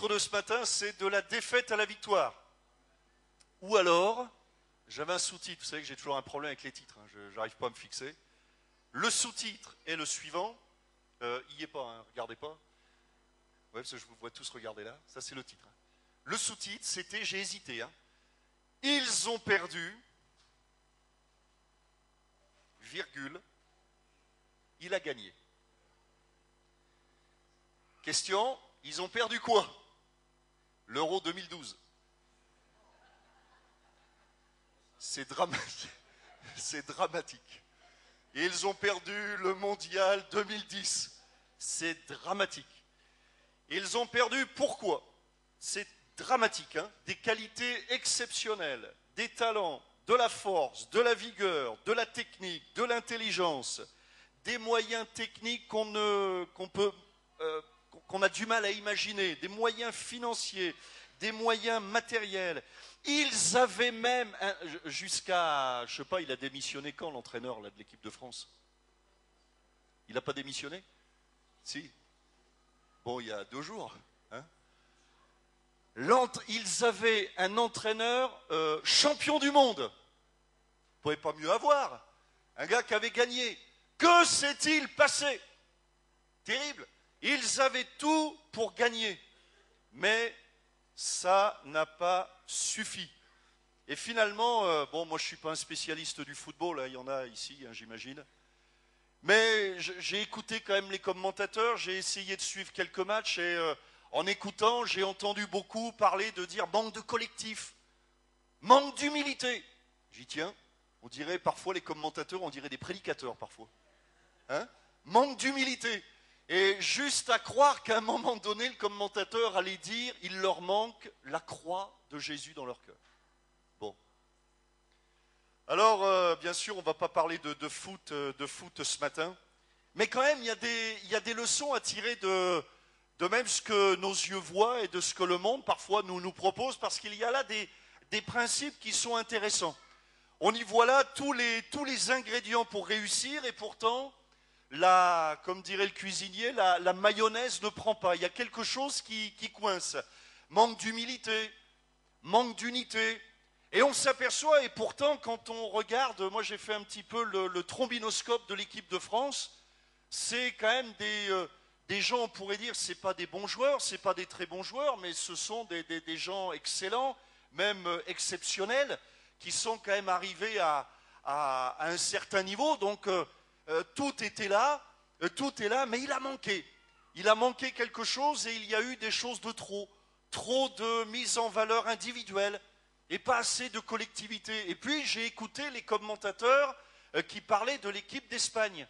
titre de ce matin, c'est de la défaite à la victoire. Ou alors, j'avais un sous-titre, vous savez que j'ai toujours un problème avec les titres, hein, je n'arrive pas à me fixer. Le sous-titre est le suivant, il n'y est pas, hein, regardez pas. Ouais, parce que je vous vois tous regarder là, ça c'est le titre. Hein. Le sous-titre, c'était, j'ai hésité, hein. Ils ont perdu, virgule, il a gagné. Question, ils ont perdu quoi? L'Euro 2012. C'est dramatique. C'est dramatique. Et ils ont perdu le Mondial 2010. C'est dramatique. Et ils ont perdu pourquoi? C'est dramatique, hein? Des qualités exceptionnelles, des talents, de la force, de la vigueur, de la technique, de l'intelligence, des moyens techniques qu'on a du mal à imaginer, des moyens financiers, des moyens matériels. Ils avaient même, jusqu'à, je ne sais pas, il a démissionné quand l'entraîneur là, de l'équipe de France? Il n'a pas démissionné? Si. Bon, il y a 2 jours. Hein, ils avaient un entraîneur champion du monde. Vous ne pouvez pas mieux avoir. Un gars qui avait gagné. Que s'est-il passé? Terrible. Ils avaient tout pour gagner. Mais ça n'a pas suffi. Et finalement, bon, moi je ne suis pas un spécialiste du football, là, il y en a ici, hein, j'imagine. Mais j'ai écouté quand même les commentateurs, j'ai essayé de suivre quelques matchs et en écoutant, j'ai entendu beaucoup parler de dire manque de collectif, manque d'humilité. J'y tiens, on dirait parfois les commentateurs, on dirait des prédicateurs parfois. Hein? Manque d'humilité. Et juste à croire qu'à un moment donné, le commentateur allait dire il leur manque la croix de Jésus dans leur cœur. Bon. Alors, bien sûr, on ne va pas parler de foot ce matin, mais quand même, il y a des leçons à tirer de même ce que nos yeux voient et de ce que le monde parfois nous propose, parce qu'il y a là des principes qui sont intéressants. On y voit là tous les ingrédients pour réussir, et pourtant, comme dirait le cuisinier, la mayonnaise ne prend pas. Il y a quelque chose qui coince. Manque d'humilité, manque d'unité. Et on s'aperçoit, et pourtant, quand on regarde, moi j'ai fait un petit peu le trombinoscope de l'équipe de France, c'est quand même des gens, on pourrait dire, ce n'est pas des bons joueurs, ce n'est pas des très bons joueurs, mais ce sont des gens excellents, même exceptionnels, qui sont quand même arrivés à un certain niveau. Donc, tout était là, tout est là, mais il a manqué. Il a manqué quelque chose et il y a eu des choses de trop. Trop de mise en valeur individuelle et pas assez de collectivité. Et puis j'ai écouté les commentateurs qui parlaient de l'équipe d'Espagne.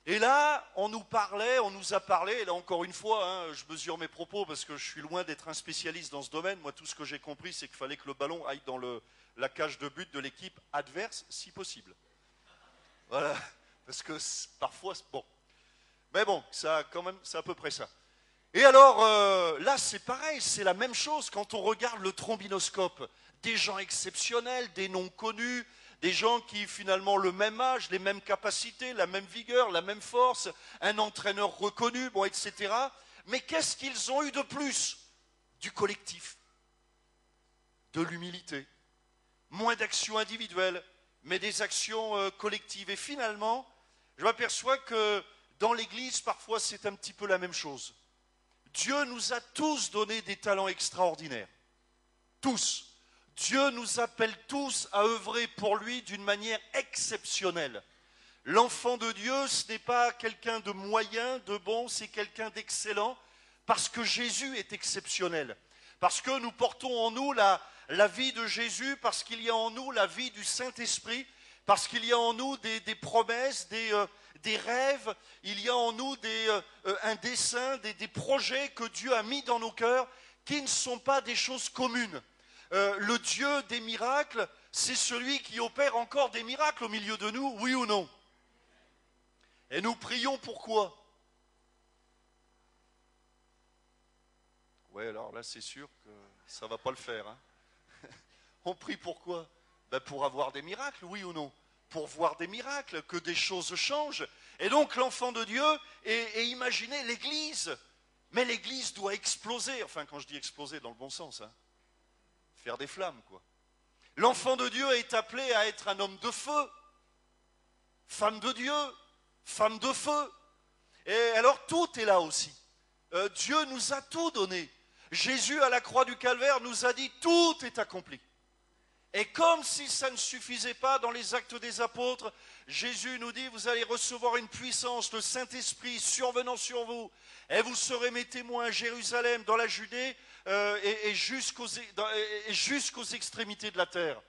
Et là, on nous a parlé, et là encore une fois, hein, je mesure mes propos parce que je suis loin d'être un spécialiste dans ce domaine. Moi, tout ce que j'ai compris, c'est qu'il fallait que le ballon aille dans la cage de but de l'équipe adverse, si possible. Voilà. Parce que parfois, bon. Mais bon, ça, quand même, c'est à peu près ça. Et alors, là, c'est pareil, c'est la même chose quand on regarde le trombinoscope. Des gens exceptionnels, des noms connus, des gens qui, finalement, le même âge, les mêmes capacités, la même vigueur, la même force, un entraîneur reconnu, bon, etc. Mais qu'est-ce qu'ils ont eu de plus? Du collectif, de l'humilité, moins d'actions individuelles, mais des actions collectives. Et finalement, je m'aperçois que dans l'Église, parfois, c'est un petit peu la même chose. Dieu nous a tous donné des talents extraordinaires. Tous. Dieu nous appelle tous à œuvrer pour lui d'une manière exceptionnelle. L'enfant de Dieu, ce n'est pas quelqu'un de moyen, de bon, c'est quelqu'un d'excellent, parce que Jésus est exceptionnel. Parce que nous portons en nous la vie de Jésus, parce qu'il y a en nous la vie du Saint-Esprit, parce qu'il y a en nous des promesses, des rêves, il y a en nous un dessein, des projets que Dieu a mis dans nos cœurs qui ne sont pas des choses communes. Le Dieu des miracles, c'est celui qui opère encore des miracles au milieu de nous, oui ou non? Et nous prions pourquoi? Ouais, alors là, c'est sûr que ça ne va pas le faire. Hein. On prie pourquoi? Ben pour avoir des miracles, oui ou non? Pour voir des miracles, que des choses changent. Et donc l'enfant de Dieu, et imaginez l'Église. Mais l'Église doit exploser, enfin quand je dis exploser dans le bon sens, hein, faire des flammes quoi. L'enfant de Dieu est appelé à être un homme de feu, femme de Dieu, femme de feu. Et alors tout est là aussi. Dieu nous a tout donné. Jésus à la croix du Calvaire nous a dit tout est accompli. Et comme si ça ne suffisait pas, dans les Actes des Apôtres, Jésus nous dit, vous allez recevoir une puissance, le Saint-Esprit survenant sur vous, et vous serez mes témoins à Jérusalem, dans la Judée, et jusqu'aux extrémités de la terre.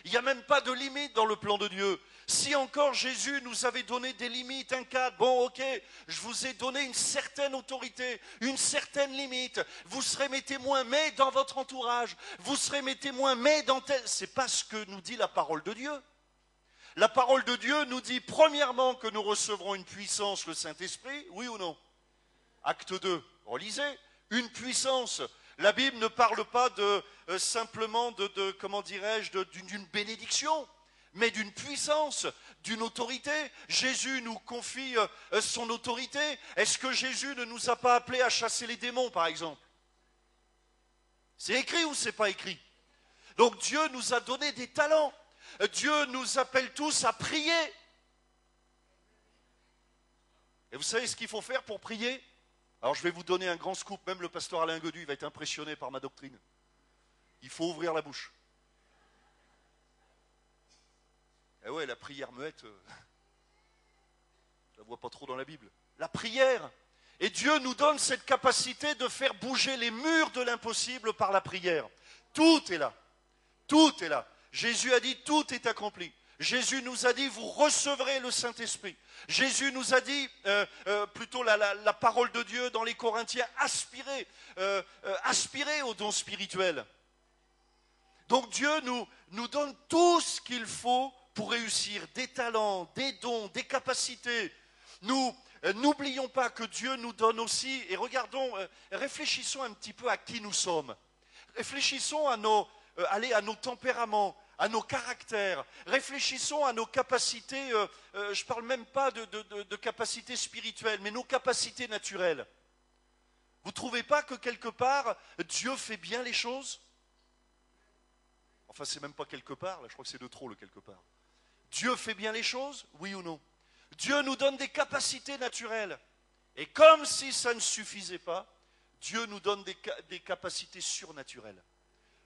Il n'y a même pas de limite dans le plan de Dieu. Si encore Jésus nous avait donné des limites, un cadre, bon ok, je vous ai donné une certaine autorité, une certaine limite, vous serez mes témoins, mais dans votre entourage, vous serez mes témoins, mais dans tel... C'est pas ce que nous dit la parole de Dieu. La parole de Dieu nous dit premièrement que nous recevrons une puissance, le Saint-Esprit, oui ou non? Acte 2, relisez, une puissance. La Bible ne parle pas simplement comment dirais-je, d'une bénédiction, mais d'une puissance, d'une autorité. Jésus nous confie son autorité. Est-ce que Jésus ne nous a pas appelés à chasser les démons, par exemple? C'est écrit ou c'est pas écrit? Donc Dieu nous a donné des talents. Dieu nous appelle tous à prier. Et vous savez ce qu'il faut faire pour prier? Alors je vais vous donner un grand scoop, même le pasteur Alain Godu va être impressionné par ma doctrine. Il faut ouvrir la bouche. Eh ouais, la prière muette, je la vois pas trop dans la Bible. La prière. Et Dieu nous donne cette capacité de faire bouger les murs de l'impossible par la prière. Tout est là. Tout est là. Jésus a dit, tout est accompli. Jésus nous a dit, vous recevrez le Saint-Esprit. Jésus nous a dit, plutôt la parole de Dieu dans les Corinthiens, aspirez aux dons spirituels. Donc Dieu nous donne tout ce qu'il faut pour réussir, des talents, des dons, des capacités. Nous n'oublions pas que Dieu nous donne aussi, et regardons, réfléchissons un petit peu à qui nous sommes. Réfléchissons à nos tempéraments, à nos caractères, réfléchissons à nos capacités, je ne parle même pas de capacités spirituelles, mais nos capacités naturelles. Vous ne trouvez pas que quelque part, Dieu fait bien les choses? Enfin, c'est même pas quelque part, là je crois que c'est de trop le quelque part. Dieu fait bien les choses, oui ou non? Dieu nous donne des capacités naturelles. Et comme si ça ne suffisait pas, Dieu nous donne des capacités surnaturelles.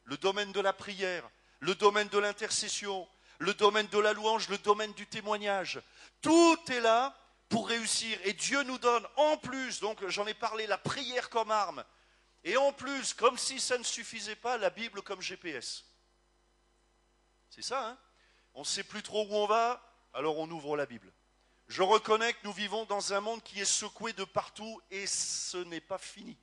Le domaine de la prière, le domaine de l'intercession, le domaine de la louange, le domaine du témoignage. Tout est là pour réussir. Et Dieu nous donne en plus, donc j'en ai parlé, la prière comme arme. Et en plus, comme si ça ne suffisait pas, la Bible comme GPS. C'est ça, hein? On ne sait plus trop où on va, alors on ouvre la Bible. Je reconnais que nous vivons dans un monde qui est secoué de partout et ce n'est pas fini.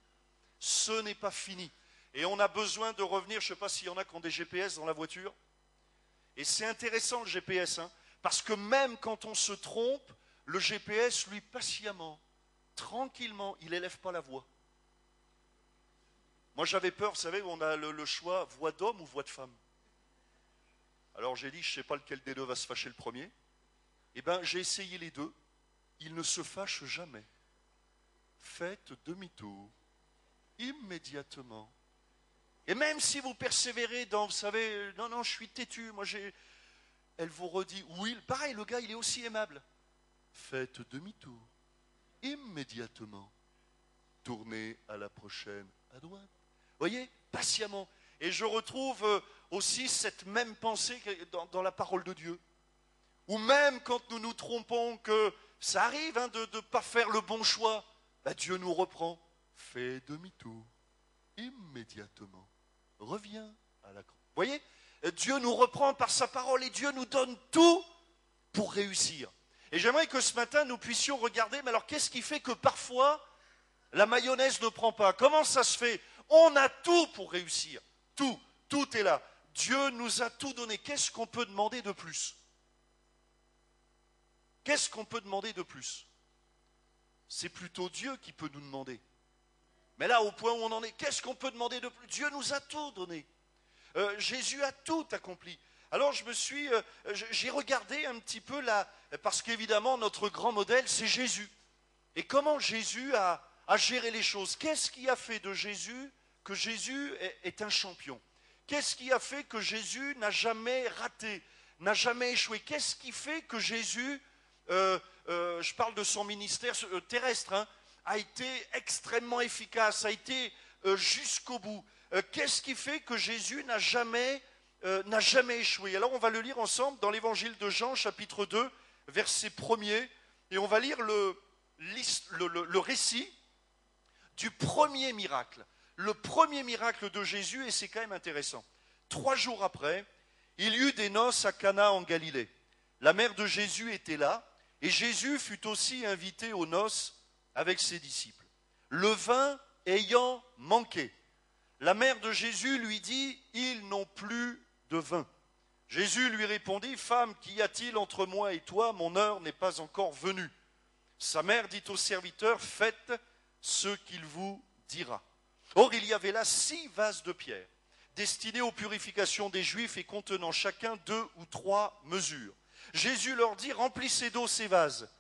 Ce n'est pas fini. Et on a besoin de revenir, je ne sais pas s'il y en a qui ont des GPS dans la voiture. Et c'est intéressant le GPS, hein, parce que même quand on se trompe, le GPS, lui, patiemment, tranquillement, il n'élève pas la voix. Moi j'avais peur, vous savez, on a le choix voix d'homme ou voix de femme. Alors j'ai dit, je ne sais pas lequel des deux va se fâcher le premier. Eh bien, j'ai essayé les deux. Ils ne se fâchent jamais. Faites demi-tour, immédiatement. Et même si vous persévérez dans, vous savez, non, je suis têtu, elle vous redit, oui, pareil, le gars, il est aussi aimable. Faites demi-tour, immédiatement. Tournez à la prochaine à droite. Vous voyez, patiemment. Et je retrouve aussi cette même pensée dans la parole de Dieu. Ou même quand nous nous trompons, que ça arrive hein, de ne pas faire le bon choix, bah, Dieu nous reprend. Fais demi-tour, immédiatement. Reviens à la croix. Vous voyez, Dieu nous reprend par sa parole et Dieu nous donne tout pour réussir. Et j'aimerais que ce matin, nous puissions regarder, mais alors qu'est-ce qui fait que parfois, la mayonnaise ne prend pas? Comment ça se fait? On a tout pour réussir. Tout est là. Dieu nous a tout donné. Qu'est-ce qu'on peut demander de plus? Qu'est-ce qu'on peut demander de plus? C'est plutôt Dieu qui peut nous demander. Mais là, au point où on en est, qu'est-ce qu'on peut demander de plus? Dieu nous a tout donné. Jésus a tout accompli. Alors j'ai regardé un petit peu là, parce qu'évidemment, notre grand modèle, c'est Jésus. Et comment Jésus a à gérer les choses. Qu'est-ce qui a fait de Jésus que Jésus est un champion? Qu'est-ce qui a fait que Jésus n'a jamais raté, n'a jamais échoué? Qu'est-ce qui fait que Jésus, je parle de son ministère terrestre, hein, a été extrêmement efficace, a été jusqu'au bout? Qu'est-ce qui fait que Jésus n'a jamais échoué? Alors on va le lire ensemble dans l'évangile de Jean, chapitre 2, verset 1er, et on va lire le récit du premier miracle. Le premier miracle de Jésus, et c'est quand même intéressant. 3 jours après, il y eut des noces à Cana en Galilée. La mère de Jésus était là, et Jésus fut aussi invité aux noces avec ses disciples. Le vin ayant manqué, la mère de Jésus lui dit, « Ils n'ont plus de vin. » Jésus lui répondit, « Femme, qu'y a-t-il entre moi et toi? Mon heure n'est pas encore venue. » Sa mère dit au serviteur, « Faites ce qu'il vous dira. » Or, il y avait là 6 vases de pierre, destinés aux purifications des Juifs et contenant chacun 2 ou 3 mesures. Jésus leur dit, « Remplissez d'eau ces vases. »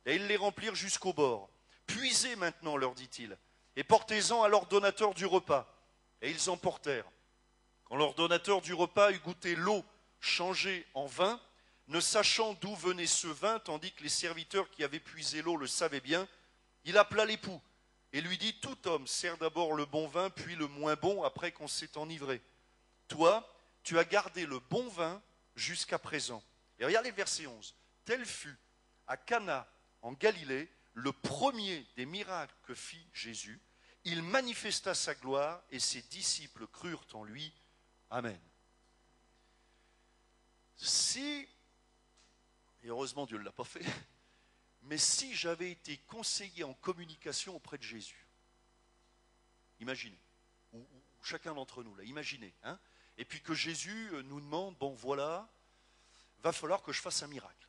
Et ils les remplirent jusqu'au bord. « Puisez maintenant, leur dit-il, et portez-en à l'ordonnateur du repas. » Et ils en portèrent. Quand l'ordonnateur du repas eut goûté l'eau changée en vin, ne sachant d'où venait ce vin, tandis que les serviteurs qui avaient puisé l'eau le savaient bien, il appela l'époux et lui dit, « Tout homme sert d'abord le bon vin, puis le moins bon, après qu'on s'est enivré. Toi, tu as gardé le bon vin jusqu'à présent. » Et regardez le verset 11. « Tel fut à Cana, en Galilée, le premier des miracles que fit Jésus. Il manifesta sa gloire et ses disciples crurent en lui. Amen. » Si, et heureusement Dieu ne l'a pas fait, mais si j'avais été conseiller en communication auprès de Jésus, imaginez, ou chacun d'entre nous, là, imaginez, hein, et puis que Jésus nous demande, bon voilà, va falloir que je fasse un miracle.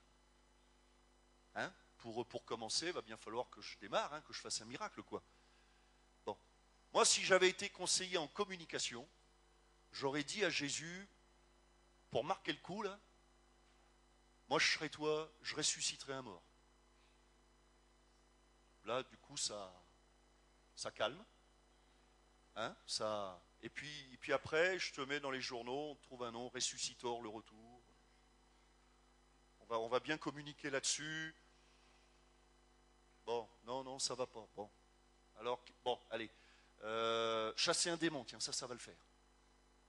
Hein, pour commencer, il va bien falloir que je démarre, hein, que je fasse un miracle, quoi. Bon, moi si j'avais été conseiller en communication, j'aurais dit à Jésus, pour marquer le coup, là, moi je serais toi, je ressusciterais un mort. Là, du coup, ça calme. Hein, et puis après, je te mets dans les journaux, on trouve un nom, Ressuscitor, le retour. On va bien communiquer là-dessus. Bon, non, ça va pas. Bon, alors, bon, allez. Chasser un démon, tiens, ça va le faire.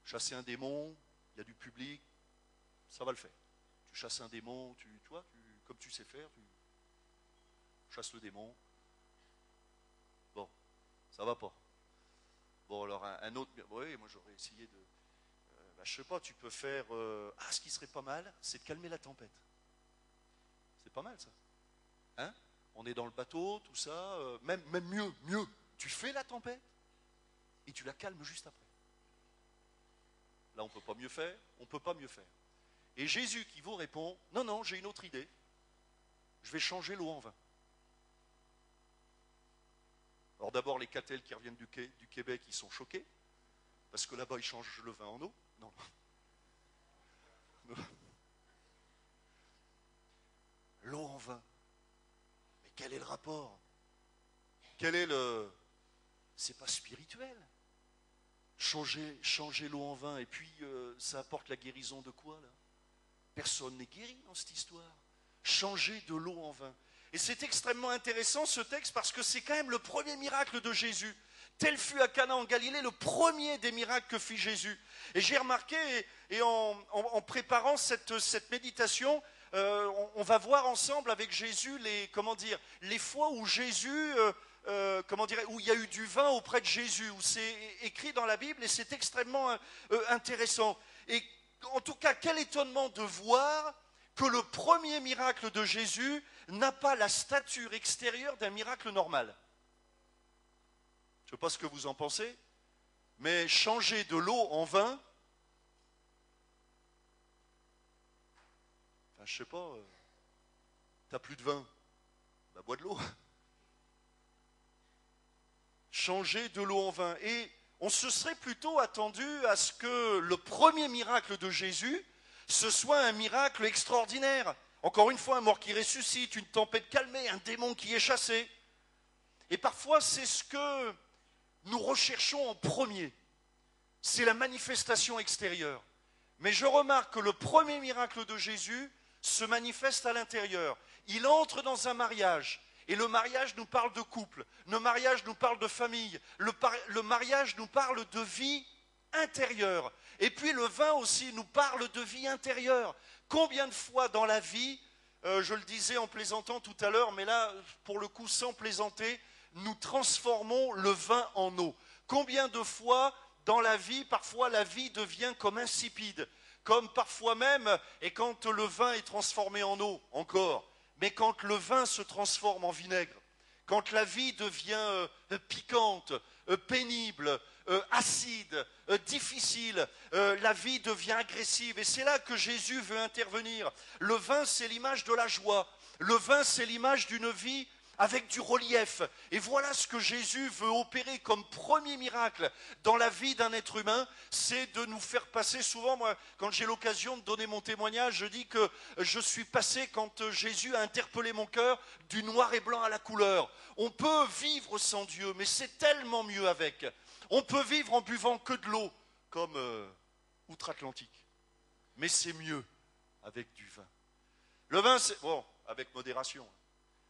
Chasser un démon, il y a du public, ça va le faire. Tu chasses un démon, comme tu sais faire, tu chasses le démon. Bon, ça va pas. Bon, alors un autre, oui, moi j'aurais essayé de, je sais pas, tu peux faire, ce qui serait pas mal, c'est de calmer la tempête. C'est pas mal ça. Hein? On est dans le bateau, tout ça, même mieux, tu fais la tempête et tu la calmes juste après. Là, on peut pas mieux faire, Et Jésus qui vous répond, non, j'ai une autre idée, je vais changer l'eau en vin. Alors d'abord, les catels qui reviennent du Québec, ils sont choqués, parce que là-bas, ils changent le vin en eau. Non. L'eau en vin. Mais quel est le rapport? C'est pas spirituel. Changer l'eau en vin, et puis ça apporte la guérison de quoi, là? Personne n'est guéri dans cette histoire. Changer de l'eau en vin. Et c'est extrêmement intéressant ce texte parce que c'est quand même le premier miracle de Jésus. Tel fut à Cana en Galilée le premier des miracles que fit Jésus. Et j'ai remarqué, et en préparant cette méditation, on va voir ensemble avec Jésus les fois où Jésus, où il y a eu du vin auprès de Jésus, où c'est écrit dans la Bible et c'est extrêmement intéressant. Et en tout cas, quel étonnement de voir que le premier miracle de Jésus n'a pas la stature extérieure d'un miracle normal. Je ne sais pas ce que vous en pensez, mais changer de l'eau en vin, je ne sais pas, t'as plus de vin, bah bois de l'eau. Changer de l'eau en vin. Et on se serait plutôt attendu à ce que le premier miracle de Jésus, ce soit un miracle extraordinaire. Encore une fois, un mort qui ressuscite, une tempête calmée, un démon qui est chassé. Et parfois, c'est ce que nous recherchons en premier. C'est la manifestation extérieure. Mais je remarque que le premier miracle de Jésus se manifeste à l'intérieur. Il entre dans un mariage. Et le mariage nous parle de couple. Le mariage nous parle de famille. Le mariage nous parle de vie intérieure. Et puis le vin aussi nous parle de vie intérieure. Combien de fois dans la vie, je le disais en plaisantant tout à l'heure, mais là, pour le coup, sans plaisanter, nous transformons le vin en eau. Combien de fois dans la vie, parfois la vie devient comme insipide, comme parfois même, et quand le vin est transformé en eau, encore, mais quand le vin se transforme en vinaigre, quand la vie devient piquante, pénible, acide, difficile, la vie devient agressive. Et c'est là que Jésus veut intervenir. Le vin, c'est l'image de la joie. Le vin, c'est l'image d'une vie avec du relief. Et voilà ce que Jésus veut opérer comme premier miracle dans la vie d'un être humain, c'est de nous faire passer. Souvent, moi, quand j'ai l'occasion de donner mon témoignage, je dis que je suis passé, quand Jésus a interpellé mon cœur, du noir et blanc à la couleur. On peut vivre sans Dieu, mais c'est tellement mieux avec. On peut vivre en buvant que de l'eau, comme outre-Atlantique. Mais c'est mieux avec du vin. Le vin, c'est... Bon, avec modération.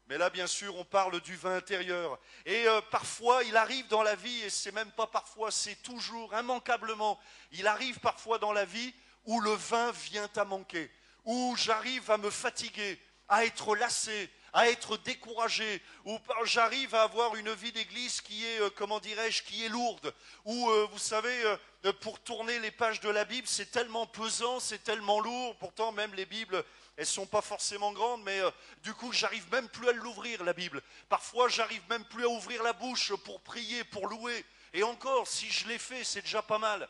Mais là, bien sûr, on parle du vin intérieur. Et parfois, il arrive dans la vie, et c'est même pas parfois, c'est toujours, immanquablement, il arrive parfois dans la vie où le vin vient à manquer, où j'arrive à me fatiguer, à être lassé, à être découragé, où j'arrive à avoir une vie d'église qui est, comment dirais-je, qui est lourde, où, vous savez, pour tourner les pages de la Bible, c'est tellement pesant, c'est tellement lourd, pourtant même les Bibles... Elles ne sont pas forcément grandes, mais du coup, j'arrive même plus à l'ouvrir, la Bible. Parfois, j'arrive même plus à ouvrir la bouche pour prier, pour louer. Et encore, si je l'ai fait, c'est déjà pas mal.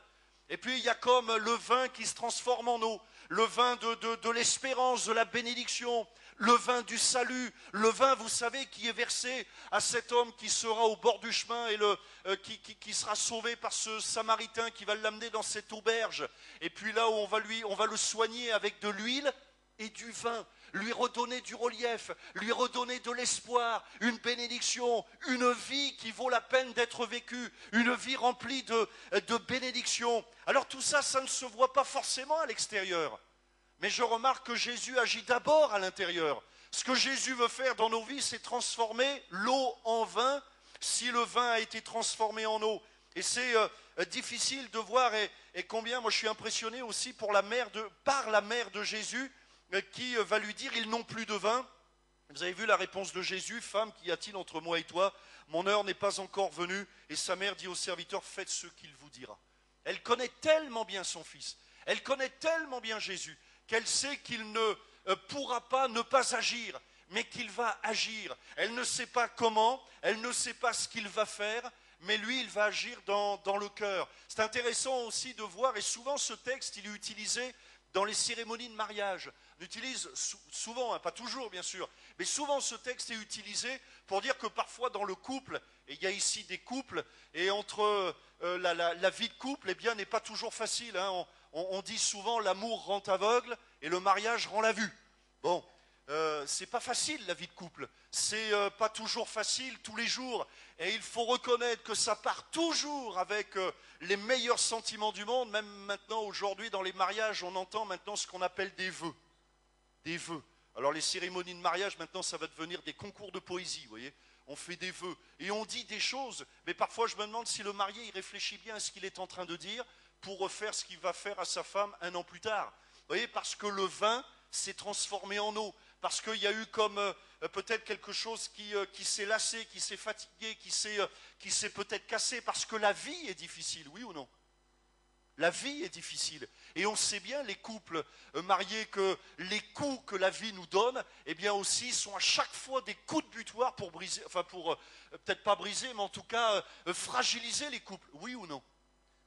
Et puis, il y a comme le vin qui se transforme en eau, le vin de l'espérance, de la bénédiction, le vin du salut, le vin, vous savez, qui est versé à cet homme qui sera au bord du chemin et qui sera sauvé par ce Samaritain qui va l'amener dans cette auberge. Et puis là où on va le soigner avec de l'huile et du vin, lui redonner du relief, lui redonner de l'espoir, une bénédiction, une vie qui vaut la peine d'être vécue, une vie remplie de bénédictions. Alors tout ça, ça ne se voit pas forcément à l'extérieur. Mais je remarque que Jésus agit d'abord à l'intérieur. Ce que Jésus veut faire dans nos vies, c'est transformer l'eau en vin, si le vin a été transformé en eau. Et c'est difficile de voir, et combien, moi je suis impressionné aussi par la mère de Jésus, qui va lui dire, ils n'ont plus de vin. Vous avez vu la réponse de Jésus, femme, qu'y a-t-il entre moi et toi? Mon heure n'est pas encore venue. Et sa mère dit au serviteur, faites ce qu'il vous dira. Elle connaît tellement bien son fils, elle connaît tellement bien Jésus, qu'elle sait qu'il ne pourra pas ne pas agir, mais qu'il va agir. Elle ne sait pas comment, elle ne sait pas ce qu'il va faire, mais lui, il va agir dans le cœur. C'est intéressant aussi de voir, et souvent ce texte, il est utilisé dans les cérémonies de mariage. On utilise souvent, hein, pas toujours bien sûr, mais souvent ce texte est utilisé pour dire que parfois dans le couple, et il y a ici des couples, et entre la vie de couple, eh bien, n'est pas toujours facile. Hein. On dit souvent l'amour rend aveugle et le mariage rend la vue. Bon, c'est pas facile la vie de couple, c'est pas toujours facile tous les jours, et il faut reconnaître que ça part toujours avec les meilleurs sentiments du monde. Même maintenant, aujourd'hui, dans les mariages, on entend maintenant ce qu'on appelle des vœux. Des vœux. Alors les cérémonies de mariage, maintenant, ça va devenir des concours de poésie, vous voyez. On fait des vœux, et on dit des choses, mais parfois je me demande si le marié, il réfléchit bien à ce qu'il est en train de dire pour refaire ce qu'il va faire à sa femme un an plus tard. Vous voyez, parce que le vin s'est transformé en eau, parce qu'il y a eu comme peut-être quelque chose qui s'est lassé, qui s'est fatigué, qui s'est peut-être cassé, parce que la vie est difficile, oui ou non? La vie est difficile. Et on sait bien, les couples mariés, que les coups que la vie nous donne, eh bien aussi, sont à chaque fois des coups de butoir pour briser, enfin pour, peut-être pas briser, mais en tout cas, fragiliser les couples, oui ou non?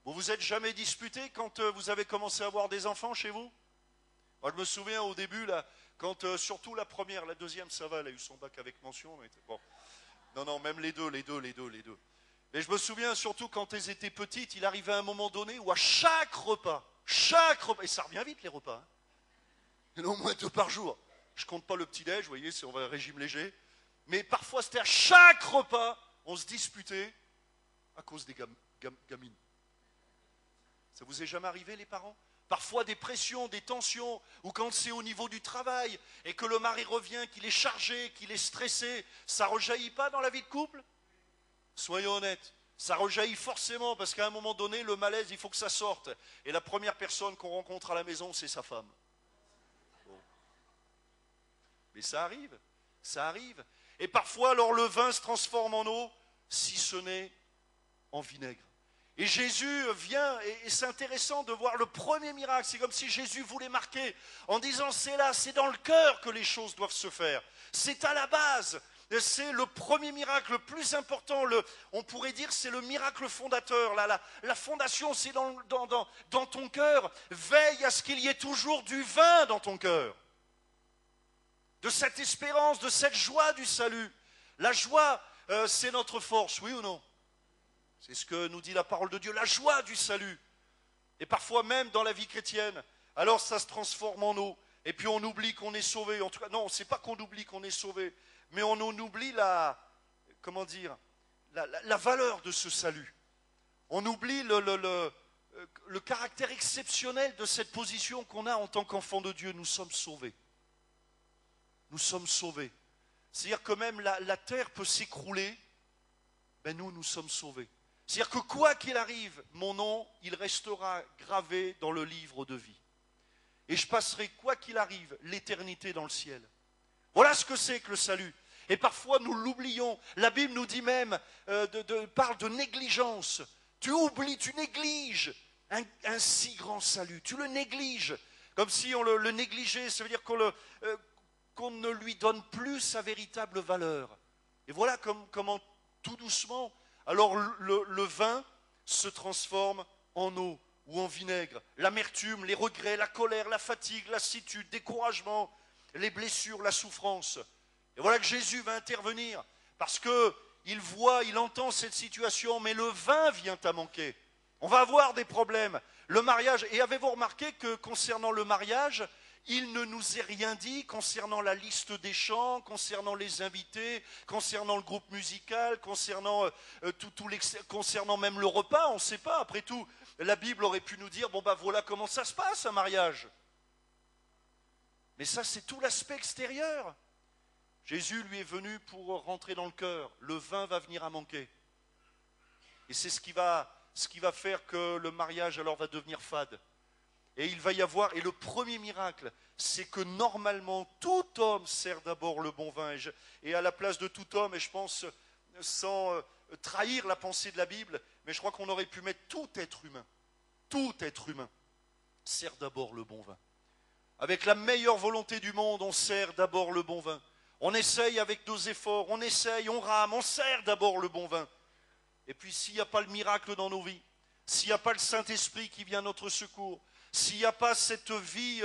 Vous vous êtes jamais disputé quand vous avez commencé à avoir des enfants chez vous? Moi, je me souviens au début, là, quand surtout la première, la deuxième, ça va, elle a eu son bac avec mention. Mais bon. Non, même les deux. Mais je me souviens surtout quand elles étaient petites, il arrivait un moment donné où à chaque repas, et ça revient vite les repas, hein, il y en a au moins 2 par jour. Je compte pas le petit-déj, vous voyez, on va un régime léger. Mais parfois c'était à chaque repas, on se disputait à cause des gamines. Ça vous est jamais arrivé, les parents? Parfois des pressions, des tensions, ou quand c'est au niveau du travail, et que le mari revient, qu'il est chargé, qu'il est stressé, ça ne rejaillit pas dans la vie de couple? Soyons honnêtes, ça rejaillit forcément, parce qu'à un moment donné, le malaise, il faut que ça sorte. Et la première personne qu'on rencontre à la maison, c'est sa femme. Bon. Mais ça arrive, ça arrive. Et parfois, alors le vin se transforme en eau, si ce n'est en vinaigre. Et Jésus vient, et c'est intéressant de voir le premier miracle. C'est comme si Jésus voulait marquer en disant c'est là, c'est dans le cœur que les choses doivent se faire. C'est à la base, c'est le premier miracle le plus important. On pourrait dire c'est le miracle fondateur. La fondation, c'est dans ton cœur. Veille à ce qu'il y ait toujours du vin dans ton cœur. De cette espérance, de cette joie du salut. La joie, c'est notre force, oui ou non? C'est ce que nous dit la parole de Dieu, la joie du salut. Et parfois même dans la vie chrétienne, alors ça se transforme en eau. Et puis on oublie qu'on est sauvé. En tout cas, non, c'est pas qu'on oublie qu'on est sauvé, mais on en oublie la valeur de ce salut. On oublie le caractère exceptionnel de cette position qu'on a en tant qu'enfant de Dieu. Nous sommes sauvés. Nous sommes sauvés. C'est-à-dire que même la terre peut s'écrouler, ben nous sommes sauvés. C'est-à-dire que quoi qu'il arrive, mon nom, il restera gravé dans le livre de vie. Et je passerai, quoi qu'il arrive, l'éternité dans le ciel. Voilà ce que c'est que le salut. Et parfois, nous l'oublions. La Bible nous dit même, parle de négligence. Tu oublies, tu négliges un si grand salut. Tu le négliges. Comme si on le négligeait. Ça veut dire qu'on ne lui donne plus sa véritable valeur. Et voilà comment tout doucement, alors le vin se transforme en eau ou en vinaigre. L'amertume, les regrets, la colère, la fatigue, la lassitude, le découragement, les blessures, la souffrance. Et voilà que Jésus va intervenir parce qu'il voit, il entend cette situation, mais le vin vient à manquer. On va avoir des problèmes. Le mariage, et avez-vous remarqué que concernant le mariage, il ne nous est rien dit concernant la liste des chants, concernant les invités, concernant le groupe musical, concernant même le repas, on ne sait pas. Après tout, la Bible aurait pu nous dire, bon ben voilà comment ça se passe un mariage. Mais ça c'est tout l'aspect extérieur. Jésus lui est venu pour rentrer dans le cœur. Le vin va venir à manquer. Et c'est ce qui va faire que le mariage alors va devenir fade. Et il va y avoir, et le premier miracle, c'est que normalement, tout homme sert d'abord le bon vin. Et à la place de tout homme, et je pense, sans trahir la pensée de la Bible, mais je crois qu'on aurait pu mettre tout être humain sert d'abord le bon vin. Avec la meilleure volonté du monde, on sert d'abord le bon vin. On essaye avec nos efforts, on essaye, on rame, on sert d'abord le bon vin. Et puis s'il n'y a pas le miracle dans nos vies, s'il n'y a pas le Saint-Esprit qui vient à notre secours, s'il n'y a pas cette vie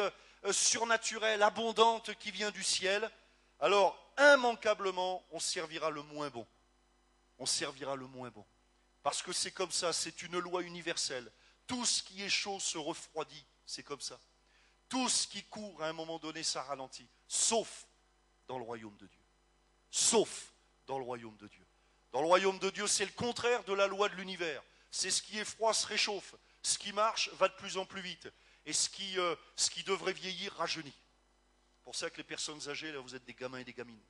surnaturelle, abondante qui vient du ciel, alors immanquablement, on servira le moins bon. On servira le moins bon. Parce que c'est comme ça, c'est une loi universelle. Tout ce qui est chaud se refroidit, c'est comme ça. Tout ce qui court, à un moment donné, ça ralentit. Sauf dans le royaume de Dieu. Sauf dans le royaume de Dieu. Dans le royaume de Dieu, c'est le contraire de la loi de l'univers. C'est ce qui est froid se réchauffe. Ce qui marche va de plus en plus vite. Et ce qui devrait vieillir rajeunit. C'est pour ça que les personnes âgées, là, vous êtes des gamins et des gamines.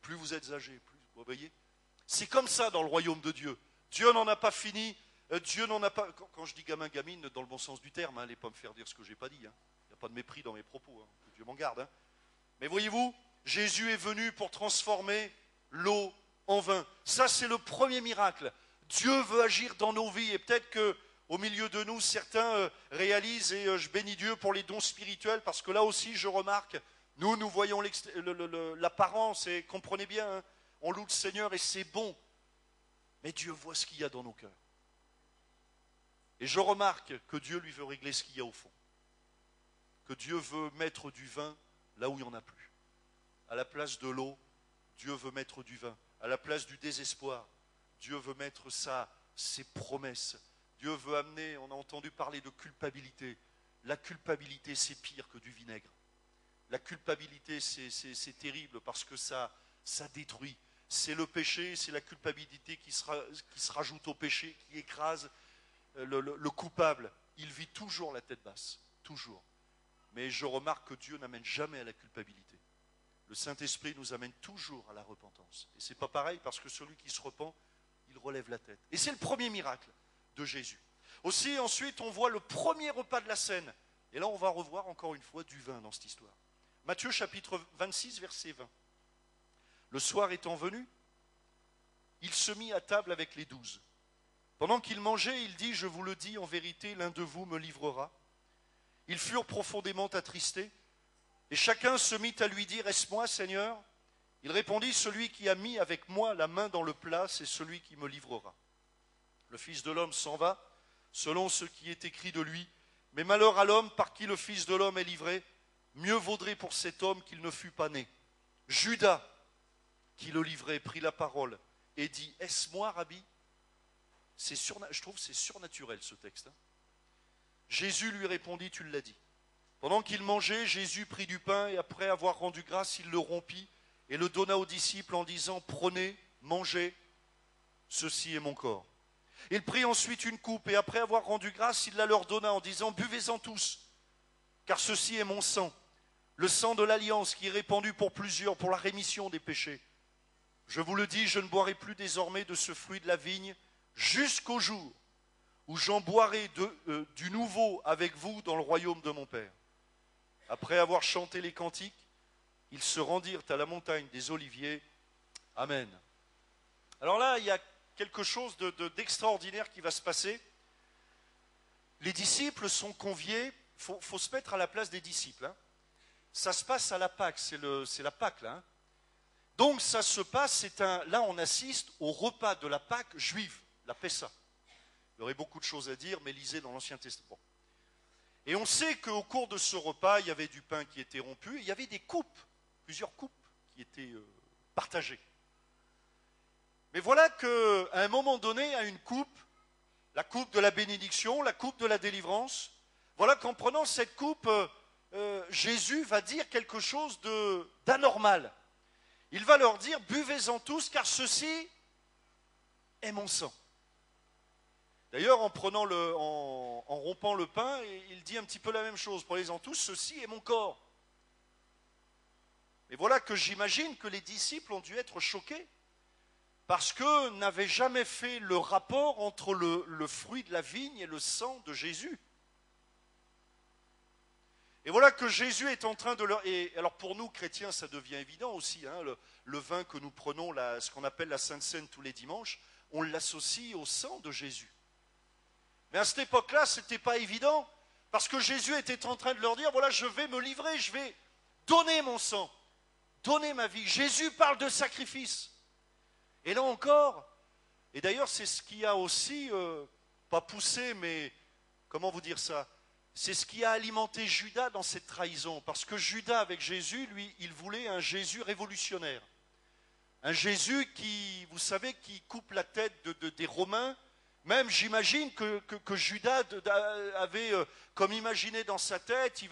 Plus vous êtes âgés, plus, vous voyez. C'est comme ça dans le royaume de Dieu. Dieu n'en a pas fini. Dieu n'en a pas... Quand je dis gamin, gamine, dans le bon sens du terme, n'allez pas me faire dire ce que je n'ai pas dit. Il n'y a pas de mépris dans mes propos. Que Dieu m'en garde. Mais voyez-vous, Jésus est venu pour transformer l'eau en vin. Ça, c'est le premier miracle. Dieu veut agir dans nos vies. Et peut-être qu'au milieu de nous, certains réalisent, et je bénis Dieu pour les dons spirituels, parce que là aussi, je remarque, nous voyons l'apparence, et comprenez bien, on loue le Seigneur et c'est bon. Mais Dieu voit ce qu'il y a dans nos cœurs. Et je remarque que Dieu lui veut régler ce qu'il y a au fond. Que Dieu veut mettre du vin là où il n'y en a plus. À la place de l'eau, Dieu veut mettre du vin. À la place du désespoir, Dieu veut mettre ses promesses. Dieu veut amener, on a entendu parler de culpabilité. La culpabilité, c'est pire que du vinaigre. La culpabilité, c'est terrible parce que ça détruit. c'est le péché, c'est la culpabilité qui se rajoute au péché, qui écrase le coupable. Il vit toujours la tête basse, toujours. Mais je remarque que Dieu n'amène jamais à la culpabilité. Le Saint-Esprit nous amène toujours à la repentance. Et c'est pas pareil parce que celui qui se repent, il relève la tête. Et c'est le premier miracle de Jésus. Aussi, ensuite, on voit le premier repas de la scène. Et là, on va revoir encore une fois du vin dans cette histoire. Matthieu chapitre 26, verset 20. Le soir étant venu, il se mit à table avec les 12. Pendant qu'il mangeait, il dit, je vous le dis, en vérité, l'un de vous me livrera. Ils furent profondément attristés, et chacun se mit à lui dire, est-ce moi, Seigneur? Il répondit, celui qui a mis avec moi la main dans le plat, c'est celui qui me livrera. Le Fils de l'homme s'en va, selon ce qui est écrit de lui, mais malheur à l'homme par qui le Fils de l'homme est livré, mieux vaudrait pour cet homme qu'il ne fût pas né. Judas, qui le livrait, prit la parole et dit, est-ce moi, Rabbi? Je trouve que c'est surnaturel ce texte. Jésus lui répondit, tu l'as dit. Pendant qu'il mangeait, Jésus prit du pain et après avoir rendu grâce, il le rompit et le donna aux disciples en disant, prenez, mangez, ceci est mon corps. Il prit ensuite une coupe et après avoir rendu grâce, il la leur donna en disant, buvez-en tous, car ceci est mon sang, le sang de l'alliance qui est répandu pour plusieurs, pour la rémission des péchés. Je vous le dis, je ne boirai plus désormais de ce fruit de la vigne jusqu'au jour où j'en boirai du nouveau avec vous dans le royaume de mon Père. Après avoir chanté les cantiques, ils se rendirent à la montagne des Oliviers. Amen. Alors là, il y a quelque chose d'extraordinaire qui va se passer. Les disciples sont conviés, il faut se mettre à la place des disciples. Hein. Ça se passe à la Pâque, c'est la Pâque là. Hein. Donc ça se passe, là on assiste au repas de la Pâque juive, la Pessa. Il y aurait beaucoup de choses à dire, mais lisez dans l'Ancien Testament. Et on sait qu'au cours de ce repas, il y avait du pain qui était rompu, et il y avait des coupes, plusieurs coupes qui étaient partagées. Mais voilà qu'à un moment donné, à une coupe, la coupe de la bénédiction, la coupe de la délivrance, voilà qu'en prenant cette coupe, Jésus va dire quelque chose d'anormal. Il va leur dire, buvez-en tous, car ceci est mon sang. D'ailleurs, en rompant le pain, il dit un petit peu la même chose. Prenez-en tous, ceci est mon corps. Mais voilà que j'imagine que les disciples ont dû être choqués, parce qu'eux n'avaient jamais fait le rapport entre le fruit de la vigne et le sang de Jésus. Et voilà que Jésus est en train de leur... Et alors pour nous, chrétiens, ça devient évident aussi. Hein, le vin que nous prenons, ce qu'on appelle la Sainte Seine tous les dimanches, on l'associe au sang de Jésus. Mais à cette époque-là, ce n'était pas évident, parce que Jésus était en train de leur dire, voilà, je vais me livrer, je vais donner mon sang, donner ma vie. Jésus parle de sacrifice. Et là encore, et d'ailleurs c'est ce qui a aussi, pas poussé, mais comment vous dire ça, c'est ce qui a alimenté Judas dans cette trahison, parce que Judas avec Jésus, lui, il voulait un Jésus révolutionnaire. Un Jésus qui, vous savez, qui coupe la tête des Romains. Même j'imagine que Judas avait comme imaginé dans sa tête, il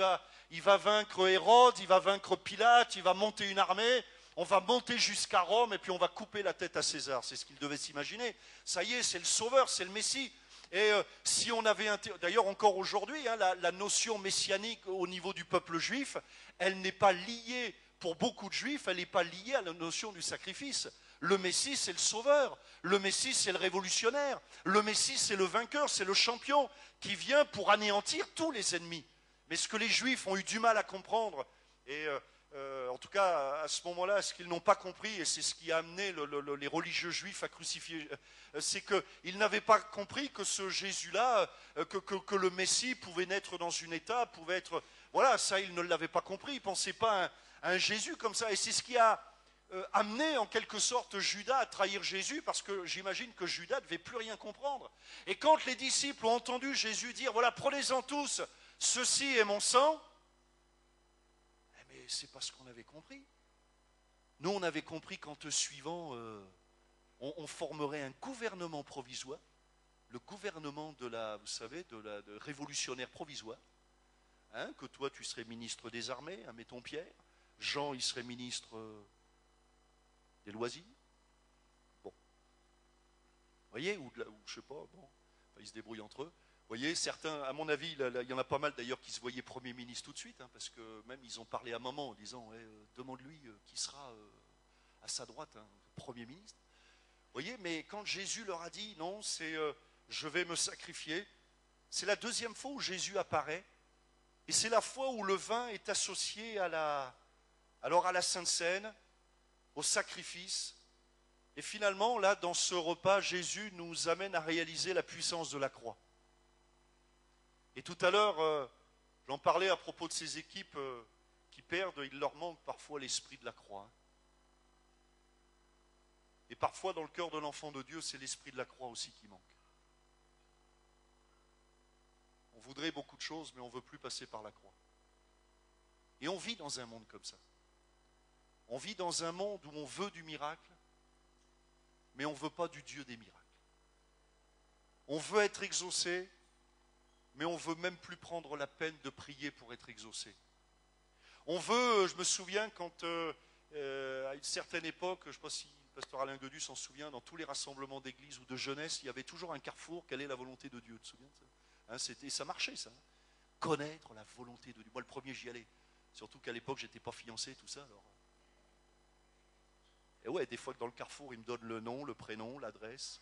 va vaincre Hérode, il va vaincre Pilate, il va monter une armée, on va monter jusqu'à Rome et puis on va couper la tête à César. C'est ce qu'il devait s'imaginer. Ça y est, c'est le sauveur, c'est le Messie. Et si on avait... D'ailleurs encore aujourd'hui, hein, la notion messianique au niveau du peuple juif, elle n'est pas liée, pour beaucoup de juifs, elle n'est pas liée à la notion du sacrifice. Le Messie, c'est le sauveur. Le Messie, c'est le révolutionnaire. Le Messie, c'est le vainqueur, c'est le champion qui vient pour anéantir tous les ennemis. Mais ce que les Juifs ont eu du mal à comprendre, et en tout cas à ce moment-là, ce qu'ils n'ont pas compris, et c'est ce qui a amené les religieux juifs à crucifier, c'est qu'ils n'avaient pas compris que ce Jésus-là, que le Messie pouvait naître dans une étape, pouvait être... Voilà, ça, ils ne l'avaient pas compris. Ils ne pensaient pas à un Jésus comme ça. Et c'est ce qui a... amener en quelque sorte Judas à trahir Jésus, parce que j'imagine que Judas ne devait plus rien comprendre. Et quand les disciples ont entendu Jésus dire, voilà, prenez-en tous, ceci est mon sang, mais c'est pas ce qu'on avait compris. Nous, on avait compris qu'en te suivant, on formerait un gouvernement provisoire, le gouvernement vous savez, de révolutionnaire provisoire, hein, que toi, tu serais ministre des armées, hein, mettons Pierre, Jean, il serait ministre... des loisirs, voyez, ou je sais pas, bon, enfin, ils se débrouillent entre eux. Vous voyez, certains, à mon avis, il y en a pas mal d'ailleurs qui se voyaient Premier ministre tout de suite, hein, parce que même ils ont parlé à un moment en disant, ouais, demande-lui qui sera à sa droite, hein, Premier ministre. Vous voyez, mais quand Jésus leur a dit, non, c'est je vais me sacrifier, c'est la deuxième fois où Jésus apparaît, et c'est la fois où le vin est associé à la Sainte Seine, au sacrifice. Et finalement, là, dans ce repas, Jésus nous amène à réaliser la puissance de la croix. Et tout à l'heure, j'en parlais à propos de ces équipes qui perdent, il leur manque parfois l'esprit de la croix. Et parfois, dans le cœur de l'enfant de Dieu, c'est l'esprit de la croix aussi qui manque. On voudrait beaucoup de choses, mais on ne veut plus passer par la croix. Et on vit dans un monde comme ça. On vit dans un monde où on veut du miracle, mais on ne veut pas du Dieu des miracles. On veut être exaucé, mais on ne veut même plus prendre la peine de prier pour être exaucé. On veut, je me souviens quand, à une certaine époque, je ne sais pas si le pasteur Alain Guedu s'en souvient, dans tous les rassemblements d'église ou de jeunesse, il y avait toujours un carrefour, quelle est la volonté de Dieu, tu te souviens de ça, hein, ça marchait ça, hein. Connaître la volonté de Dieu. Moi le premier j'y allais, surtout qu'à l'époque j'étais pas fiancé, tout ça. Alors. Et ouais, des fois que dans le carrefour, il me donne le nom, le prénom, l'adresse.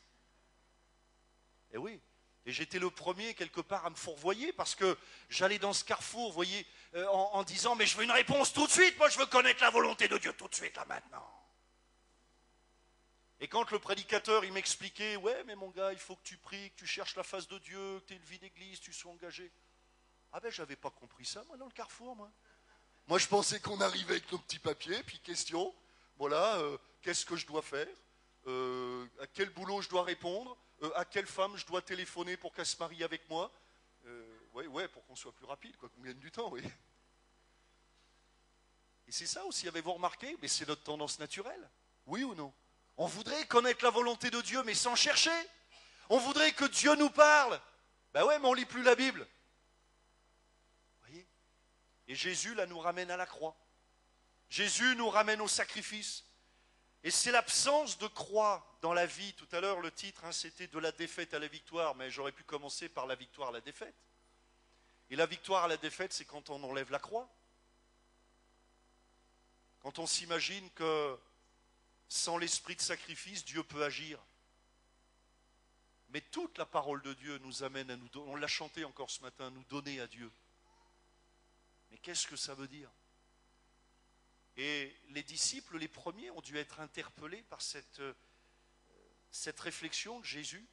Et oui. Et j'étais le premier, quelque part, à me fourvoyer parce que j'allais dans ce carrefour, vous voyez, en disant, mais je veux une réponse tout de suite, moi je veux connaître la volonté de Dieu tout de suite, là, maintenant. Et quand le prédicateur, il m'expliquait, ouais, mais mon gars, il faut que tu pries, que tu cherches la face de Dieu, que tu aies une vie d'église, que tu sois engagé. Ah ben, j'avais pas compris ça, moi, dans le carrefour, moi. Moi, je pensais qu'on arrivait avec nos petits papiers, puis question, voilà, qu'est-ce que je dois faire, à quel boulot je dois répondre, à quelle femme je dois téléphoner pour qu'elle se marie avec moi. Ouais, pour qu'on soit plus rapide, quoi, qu'on gagne du temps, oui. Et c'est ça aussi, avez-vous remarqué? Mais c'est notre tendance naturelle, oui ou non? On voudrait connaître la volonté de Dieu, mais sans chercher. On voudrait que Dieu nous parle. Ben ouais, mais on ne lit plus la Bible. Vous voyez? Et Jésus, là, nous ramène à la croix. Jésus nous ramène au sacrifice. Et c'est l'absence de croix dans la vie. Tout à l'heure, le titre, hein, c'était de la défaite à la victoire, mais j'aurais pu commencer par la victoire à la défaite. Et la victoire à la défaite, c'est quand on enlève la croix. Quand on s'imagine que sans l'esprit de sacrifice, Dieu peut agir. Mais toute la parole de Dieu nous amène à nous donner, on l'a chanté encore ce matin, nous donner à Dieu. Mais qu'est-ce que ça veut dire? Et les disciples, les premiers, ont dû être interpellés par cette réflexion de Jésus.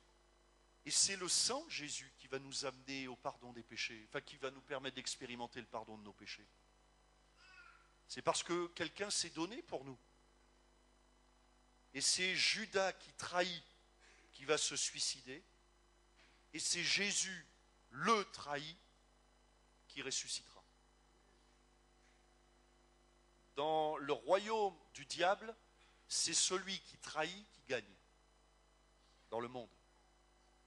Et c'est le sang de Jésus qui va nous amener au pardon des péchés, enfin qui va nous permettre d'expérimenter le pardon de nos péchés. C'est parce que quelqu'un s'est donné pour nous. Et c'est Judas qui trahit, qui va se suicider. Et c'est Jésus, le trahi, qui ressuscitera. Dans le royaume du diable, c'est celui qui trahit qui gagne. Dans le monde.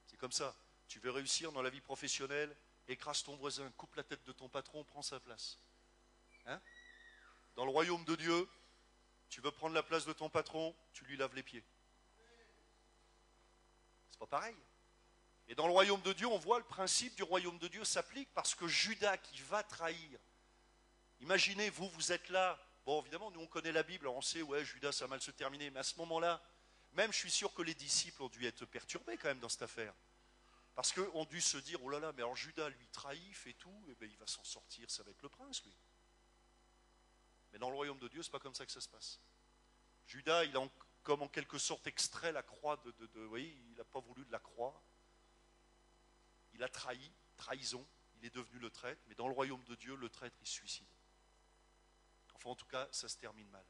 C'est comme ça. Tu veux réussir dans la vie professionnelle, écrase ton voisin, coupe la tête de ton patron, prends sa place. Hein? Dans le royaume de Dieu, tu veux prendre la place de ton patron, tu lui laves les pieds. C'est pas pareil. Et dans le royaume de Dieu, on voit le principe du royaume de Dieu s'applique parce que Judas qui va trahir. Imaginez, vous êtes là. Bon, évidemment, nous on connaît la Bible, on sait, ouais, Judas ça a mal se terminer. Mais à ce moment-là, même je suis sûr que les disciples ont dû être perturbés quand même dans cette affaire. Parce qu'ils ont dû se dire, oh là là, mais alors Judas lui trahit, fait tout, et bien il va s'en sortir, ça va être le prince, lui. Mais dans le royaume de Dieu, c'est pas comme ça que ça se passe. Judas, il a comme en quelque sorte extrait la croix vous voyez, il n'a pas voulu de la croix. Il a trahi, trahison, il est devenu le traître, mais dans le royaume de Dieu, le traître, il se suicide. Enfin, en tout cas, ça se termine mal.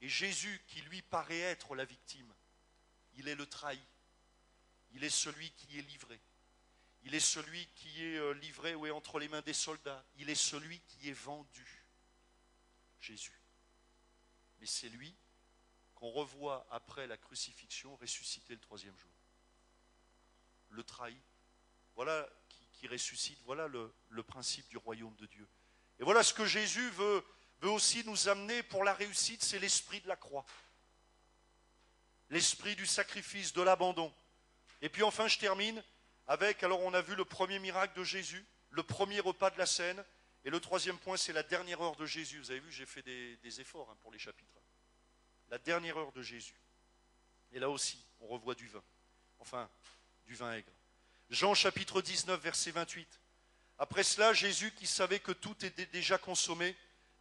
Et Jésus, qui lui paraît être la victime, il est le trahi. Il est celui qui est livré. Il est celui qui est livré entre les mains des soldats. Il est celui qui est vendu. Jésus. Mais c'est lui qu'on revoit après la crucifixion ressusciter le troisième jour. Le trahi. Voilà qui ressuscite. Voilà le principe du royaume de Dieu. Et voilà ce que Jésus veut aussi nous amener pour la réussite, c'est l'esprit de la croix. L'esprit du sacrifice, de l'abandon. Et puis enfin, je termine avec, alors on a vu le premier miracle de Jésus, le premier repas de la scène, et le troisième point, c'est la dernière heure de Jésus. Vous avez vu, j'ai fait des efforts pour les chapitres. La dernière heure de Jésus. Et là aussi, on revoit du vin. Enfin, du vin aigre. Jean chapitre 19, verset 28. Après cela, Jésus, qui savait que tout était déjà consommé,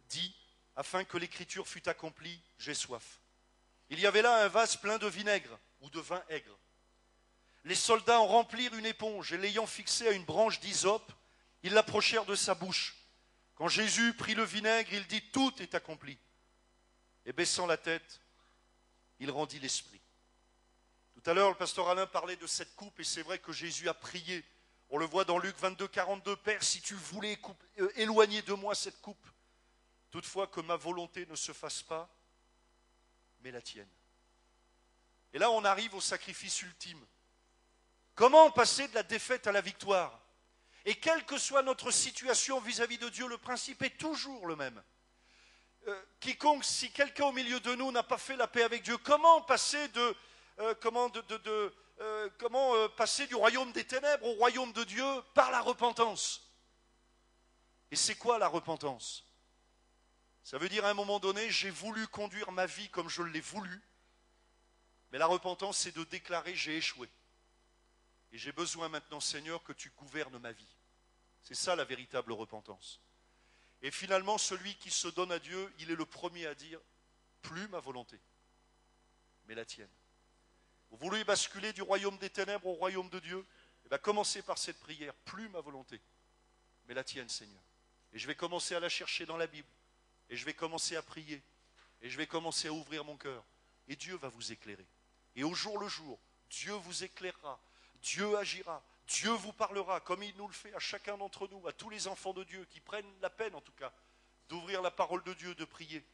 dit, afin que l'écriture fût accomplie, j'ai soif. Il y avait là un vase plein de vinaigre ou de vin aigre. Les soldats en remplirent une éponge et l'ayant fixée à une branche d'hysope, ils l'approchèrent de sa bouche. Quand Jésus prit le vinaigre, il dit, tout est accompli. Et baissant la tête, il rendit l'esprit. Tout à l'heure, le pasteur Alain parlait de cette coupe et c'est vrai que Jésus a prié. On le voit dans Luc 22, 42, Père, si tu voulais éloigner de moi cette coupe, toutefois que ma volonté ne se fasse pas, mais la tienne. Et là, on arrive au sacrifice ultime. Comment passer de la défaite à la victoire? Et quelle que soit notre situation vis-à-vis de Dieu, le principe est toujours le même. Quiconque, si quelqu'un au milieu de nous n'a pas fait la paix avec Dieu, comment passer passer du royaume des ténèbres au royaume de Dieu? Par la repentance. Et c'est quoi la repentance? Ça veut dire à un moment donné, j'ai voulu conduire ma vie comme je l'ai voulu, mais la repentance, c'est de déclarer j'ai échoué. Et j'ai besoin maintenant, Seigneur, que tu gouvernes ma vie. C'est ça la véritable repentance. Et finalement, celui qui se donne à Dieu, il est le premier à dire, plus ma volonté, mais la tienne. Vous voulez basculer du royaume des ténèbres au royaume de Dieu? Eh bien, commencez par cette prière, plus ma volonté, mais la tienne, Seigneur. Et je vais commencer à la chercher dans la Bible. Et je vais commencer à prier. Et je vais commencer à ouvrir mon cœur. Et Dieu va vous éclairer. Et au jour le jour, Dieu vous éclairera. Dieu agira. Dieu vous parlera, comme il nous le fait à chacun d'entre nous, à tous les enfants de Dieu qui prennent la peine, en tout cas, d'ouvrir la parole de Dieu, de prier.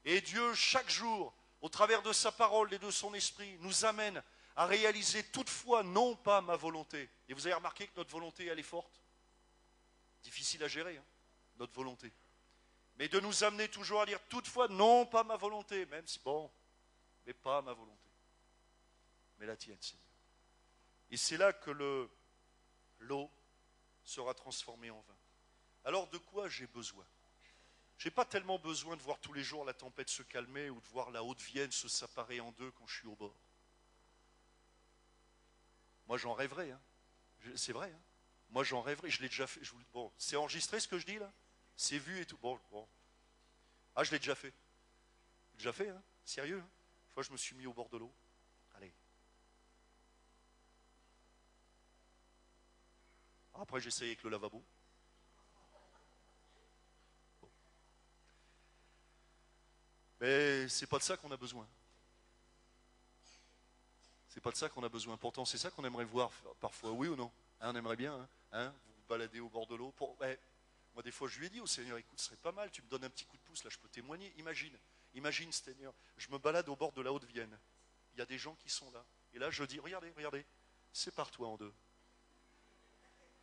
Et Dieu, chaque jour, au travers de sa parole et de son esprit, nous amène à réaliser toutefois non pas ma volonté. Et vous avez remarqué que notre volonté, elle est forte. Difficile à gérer, hein, notre volonté. Mais de nous amener toujours à dire toutefois non pas ma volonté, même si bon, mais pas ma volonté, mais la tienne, Seigneur. Et c'est là que l'eau sera transformée en vin. Alors de quoi j'ai besoin? Je n'ai pas tellement besoin de voir tous les jours la tempête se calmer ou de voir la Haute-Vienne se séparer en deux quand je suis au bord. Moi j'en rêverais, hein. C'est vrai, hein. Moi j'en rêverais, je l'ai déjà fait. Bon, c'est enregistré ce que je dis là? C'est vu et tout. Bon. Ah, je l'ai déjà fait. Déjà fait, hein? Sérieux, hein? Une fois je me suis mis au bord de l'eau. Allez. Après j'ai essayé avec le lavabo. Bon. Mais c'est pas de ça qu'on a besoin. C'est pas de ça qu'on a besoin. Pourtant c'est ça qu'on aimerait voir parfois, oui ou non? Hein, on aimerait bien, hein? Vous vous baladez au bord de l'eau. Moi des fois je lui ai dit au Seigneur, écoute, ce serait pas mal, tu me donnes un petit coup de pouce, là je peux témoigner. Imagine Seigneur, je me balade au bord de la Haute-Vienne. Il y a des gens qui sont là. Et là je dis, regardez, sépare-toi en deux.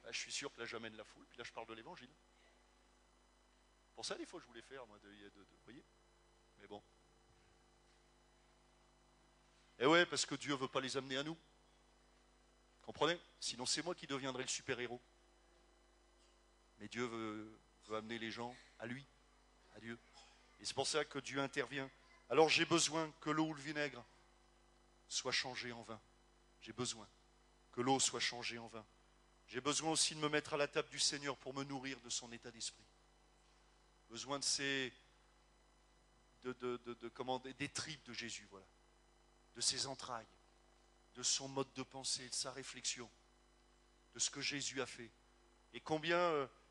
Là, je suis sûr que là j'amène la foule, puis là je parle de l'évangile. Pour ça des fois je voulais faire, moi, vous voyez? Mais bon. Et ouais, parce que Dieu ne veut pas les amener à nous. Comprenez? Sinon c'est moi qui deviendrai le super-héros. Mais Dieu veut amener les gens à lui, à Dieu. Et c'est pour ça que Dieu intervient. Alors j'ai besoin que l'eau ou le vinaigre soit changé en vin. J'ai besoin que l'eau soit changée en vin. J'ai besoin aussi de me mettre à la table du Seigneur pour me nourrir de son état d'esprit. Besoin de des tripes de Jésus, voilà. De ses entrailles, de son mode de pensée, de sa réflexion, de ce que Jésus a fait. Et combien,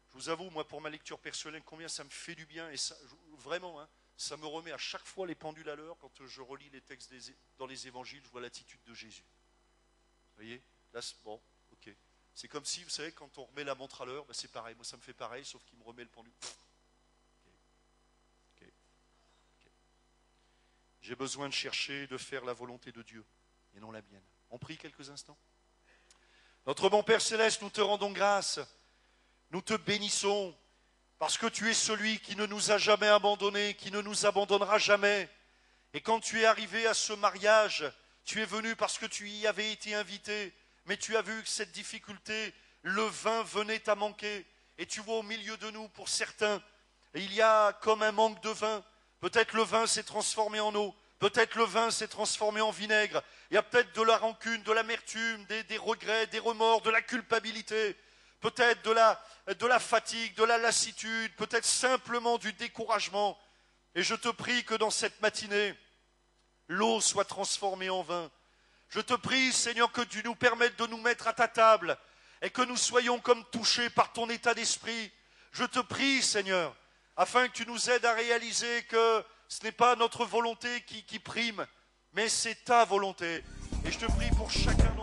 je vous avoue, moi pour ma lecture personnelle, combien ça me fait du bien, et ça, vraiment, hein, ça me remet à chaque fois les pendules à l'heure quand je relis les textes dans les évangiles, je vois l'attitude de Jésus. Vous voyez? Là, bon, ok. C'est comme si, vous savez, quand on remet la montre à l'heure, ben c'est pareil, moi ça me fait pareil, sauf qu'il me remet le pendule. Ok. J'ai besoin de chercher, de faire la volonté de Dieu, et non la mienne. On prie quelques instants. Notre bon Père Céleste, nous te rendons grâce. Nous te bénissons parce que tu es celui qui ne nous a jamais abandonnés, qui ne nous abandonnera jamais. Et quand tu es arrivé à ce mariage, tu es venu parce que tu y avais été invité. mais tu as vu que cette difficulté, le vin venait à manquer. Et tu vois au milieu de nous, pour certains, il y a comme un manque de vin. Peut-être le vin s'est transformé en eau. Peut-être le vin s'est transformé en vinaigre. Il y a peut-être de la rancune, de l'amertume, des regrets, des remords, de la culpabilité. Peut-être de la fatigue, de la lassitude. Peut-être simplement du découragement. Et je te prie que dans cette matinée, l'eau soit transformée en vin. Je te prie, Seigneur, que tu nous permettes de nous mettre à ta table et que nous soyons comme touchés par ton état d'esprit. Je te prie, Seigneur, afin que tu nous aides à réaliser que ce n'est pas notre volonté qui prime, mais c'est ta volonté. Et je te prie pour chacun d'entre nous.